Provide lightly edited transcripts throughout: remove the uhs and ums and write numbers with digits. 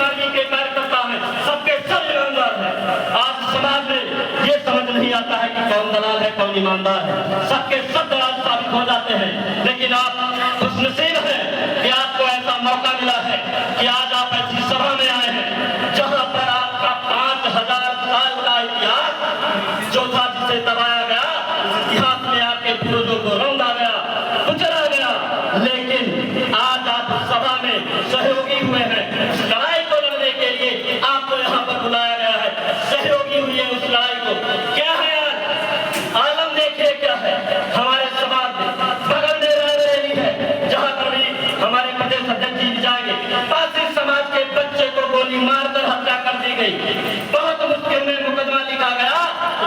Army के कार्यकर्ता हैं, सबके सब ईमानदार हैं। आज समाज में ये समझ नहीं आता है कि कौन दलाल है कौन ईमानदार है, सबके सब दलाल साबित हो जाते हैं। लेकिन आप खुशनसीब हैं कि आपको ऐसा मौका मिला है कि आज आप ऐसी सभा में आए हैं जहां पर आपका 5000 साल का इतिहास जो था, जिसे दबाया गया, इतिहास में आपके पूर्वजों को रौंदा गया, कुचला गया, लेकिन आज आप सभा में सहयोगी हुए हैं। उस लड़ाई को लड़ने के लिए आपको यहाँ पर बुलाया गया है, सहयोगी हुई है उस लड़ाई को। क्या है आज आलम देखिए क्या है हमारे समाज में, बगल में रायबरेली है जहाँ पर भी हमारे प्रदेश अध्यक्ष जी जाएंगे, पासी समाज के बच्चे को गोली मारकर हत्या कर दी गई। बहुत मुश्किल में मुकदमा लिखा गया,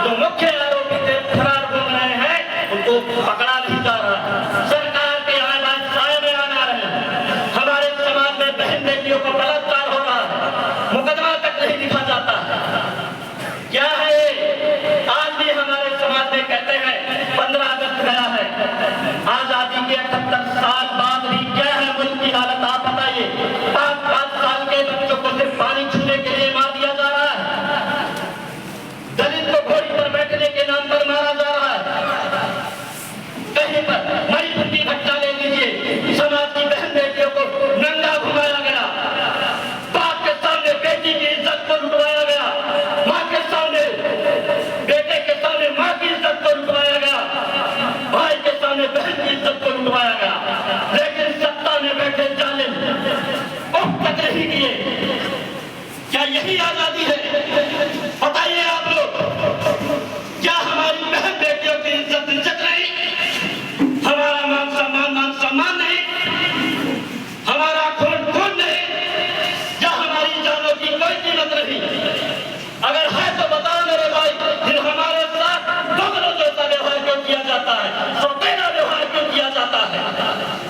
जो मुख्य आरोपी थे फरार घूम रहे हैं, उनको पकड़ा नहीं जा रहा। सरकार के आवाज साए में आना रहे, हमारे समाज में बहन बेटियों को बलात्कार हो रहा है, मुकदमा तक नहीं लिखा जाता। क्या है आज भी हमारे समाज में कहते हैं 15 अगस्त गया है, आजादी के 78 साल बाद भी क्या है मुल्क की हालत आप बताइए। 5-5 साल के बच्चों को सिर्फ पानी छूने के लिए मार दिया जा रहा है, दलित को घोड़ी पर बैठने के नाम पर मारा जा रहा है। कहीं पर मणिपुर की घटना ले लीजिए, समाज की बहन बेटियों को नंगा घुमाया गया, बाप के सामने बेटी की इज्जत को लुटवाया गया, माँ के सामने बेटे के सामने माँ की इज्जत को लुटवाया गया, भाई के सामने बहन की इज्जत को लुटवाया गया। लेकिन सत्ता में बैठे जालिम उफ तक नहीं किए। क्या यही आजादी है? बताइए आप लोग, क्या हमारी बहन बेटियों की इज्जत नहीं, हमारा मान सम्मान नहीं, हमारा खून नहीं, या हमारी जानों की कोई कीमत नहीं? अगर है तो बताओ मेरे भाई, फिर हमारे साथ दोनों जैसा व्यवहार क्यों किया जाता है, सौतेला व्यवहार क्यों किया जाता है?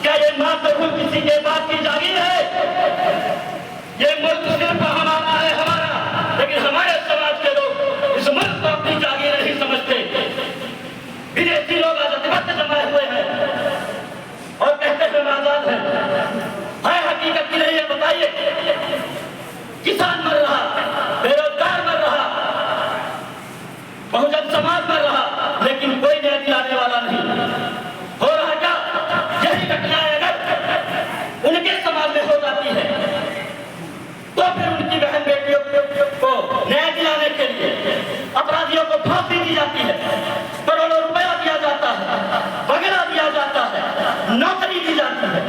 क्या ये मातृभूमि किसी के बाप की जागीर है? ये मुल्क सिर्फ हमारा है, हमारा, लेकिन हमारे समाज के लोग इस मुल्क को अपनी जागीर नहीं समझते। विदेशी लोग आजादी जमाए हुए हैं और कहते हैं आजाद है हकीकत की नहीं है। बताइए, किसान मर रहा, बेरोजगार मर रहा, बहुजन समाज मर रहा, लेकिन कोई न्याय दिलाने वाला नहीं हो रहा। क्या यही घटनाएं अगर उनके समाज में हो जाती है तो फिर उनकी बहन बेटियों को न्याय दिलाने के लिए अपराधियों को फांसी दी जाती है, करोड़ों रुपया दिया जाता है, वगैरह दिया जाता है, नौकरी दी जाती है।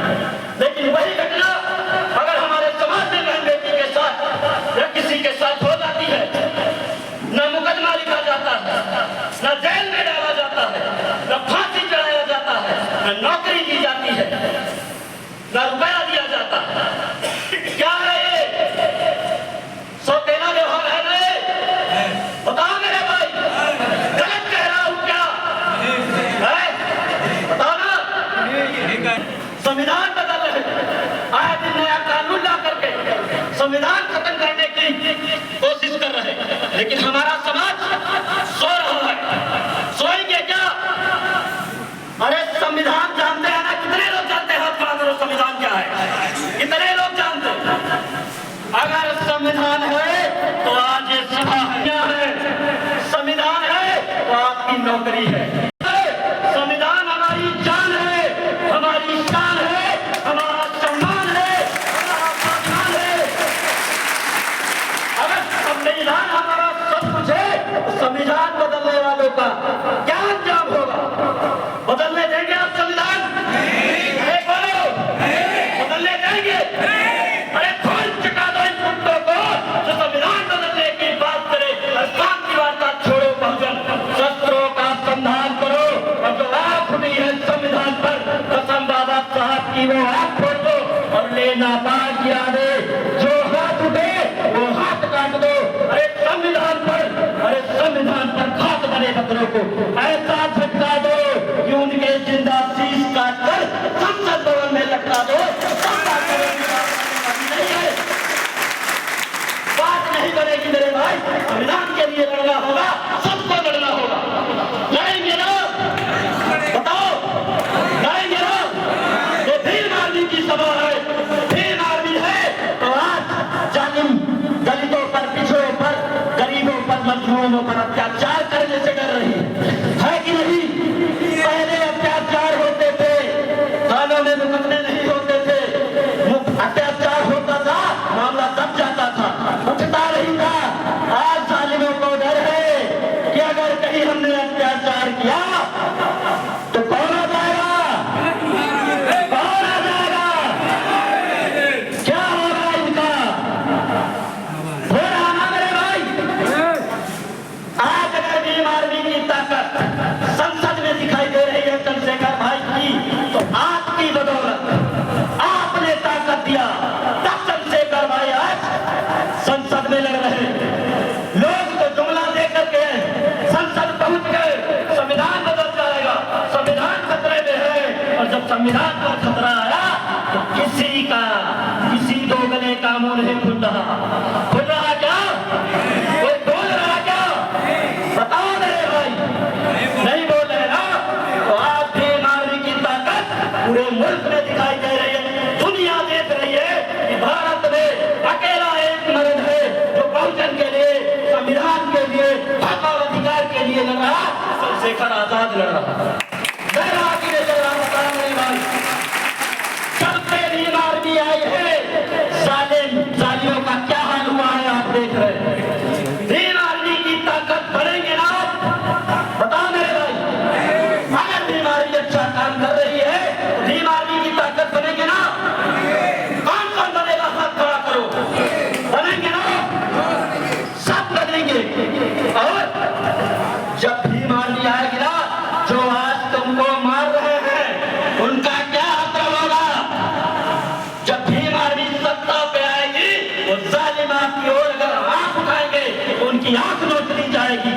लेकिन वही घटना अगर हमारे समाज में बहन बेटी के साथ या किसी के साथ हो जाती है, न मुकदमा लिखा जाता है, न जेल में डाला जाता है, न फांसी चढ़ाया जाता है, न नौकरी दी जाती है, न रुपया दिया जाता है। क्या है ये? सौतेला व्यवहार है ना ये? बताओ मेरे भाई, गलत कह रहा हूं क्या? बताओ ना। संविधान बदल रहे, आए दिन नया कानून ला करके संविधान खत्म करने की कोशिश कर रहे, लेकिन हमारा समाज सो रहा है। सोएंगे क्या? अरे संविधान जानते हैं ना? कितने लोग जानते हैं? हाथ खड़ा करो, संविधान क्या है? कितने लोग जानते हैं? अगर संविधान है तो आज ये सभा है, क्या है? संविधान है तो आपकी नौकरी है। संविधान हमारी जान है, हमारी शान है, हमारा सम्मान है, हमारा सम्मान है। अगर संविधान हमारा सब कुछ है तो संविधान बदलने वालों का क्या अंजाम होगा? बदलने देंगे आप संविधान? अरे बोलो, बदलने देंगे? अरे खोल चुका दो इन कुत्तों को जो संविधान बदलने की बात करे। शांति की वार्ता छोड़ो, बहुजन शस्त्रों का संधान करो, और जो आंख उठी है संविधान पर, कसम बाबा साहब की, वो आंख खोल दो और लेना बाग याद है। जो हाथ उठे वो हाथ काट दो। अरे संविधान पर घात बने बकरों को ऐसा झटका दो कि उनके जिंदा शीश काट कर संसद भवन में लटका दो। बात नहीं बनेगी मेरे भाई, संविधान के लिए लड़ना होगा, सबको लड़ना होगा। लड़ेंगे ना? बताओ, लड़ेंगे ना? ये भीम आर्मी की सभा है, भीम आर्मी है तो आज जालिम मजलूमों पर अत्याचार करने से डर रही है कि नहीं? पहले अत्याचार होते थे, थानों में मुकदमे नहीं होते थे, अत्याचार होता था, मामला दब जाता था, उठता नहीं था। आज जालिमों को डर है कि अगर कहीं हमने अत्याचार किया तो कौन आ जाएगा? कौन आ जाएगा? क्या होगा इनका? हो रहा ना मेरे भाई? आज अगर भीम आर्मी की ताकत संसद में दिखाई दे रही है चंद्रशेखर भाई की, तो आपकी बदौलत आपने ताकत दिया, तब चंद्रशेखर भाई आज संसद में लड़ रहे हैं। लोग तो जुमला देकर के संसद पहुंच गए, संविधान बदल जाएगा, संविधान खतरे में है। और जब संविधान पर खतरा आया तो किसी दो गले का मुंह नहीं खुल रहा क्या? कोई बोल रहा क्या? बताओ मेरे भाई, नहीं बोल रहे ना? तो आज भीम आर्मी की ताकत पूरे मुल्क में दिखाई दे रही है। दुनिया देख रही है कि भारत में अकेला एक मर्द है जो बहुजन के लिए, संविधान के लिए, हक और अधिकार के लिए लड़ रहा। चंद्रशेखर आजाद लड़ रहा। जब से भीम आर्मी आई है, जालियों का क्या हाल हुआ है आप देख रहे हैं। भीम आर्मी की ताकत बढ़ेंगे ना? बताओ मेरे भाई, अगर भीम आर्मी अच्छा काम कर रही है तो भीम आर्मी की ताकत बनेंगे ना? कौन कौन बनेगा? हाथ खड़ा करो। बनेंगे ना? सब बनेंगे। और जब भीम आर्मी आएगी ना, जो आज तुमको मार रहे हैं उनका क्या असर होगा? जब भीम आर्मी सत्ता पे आएगी, वो जालिम आपकी ओर अगर आंख उठाएंगे तो उनकी आंख नोच ली जाएगी।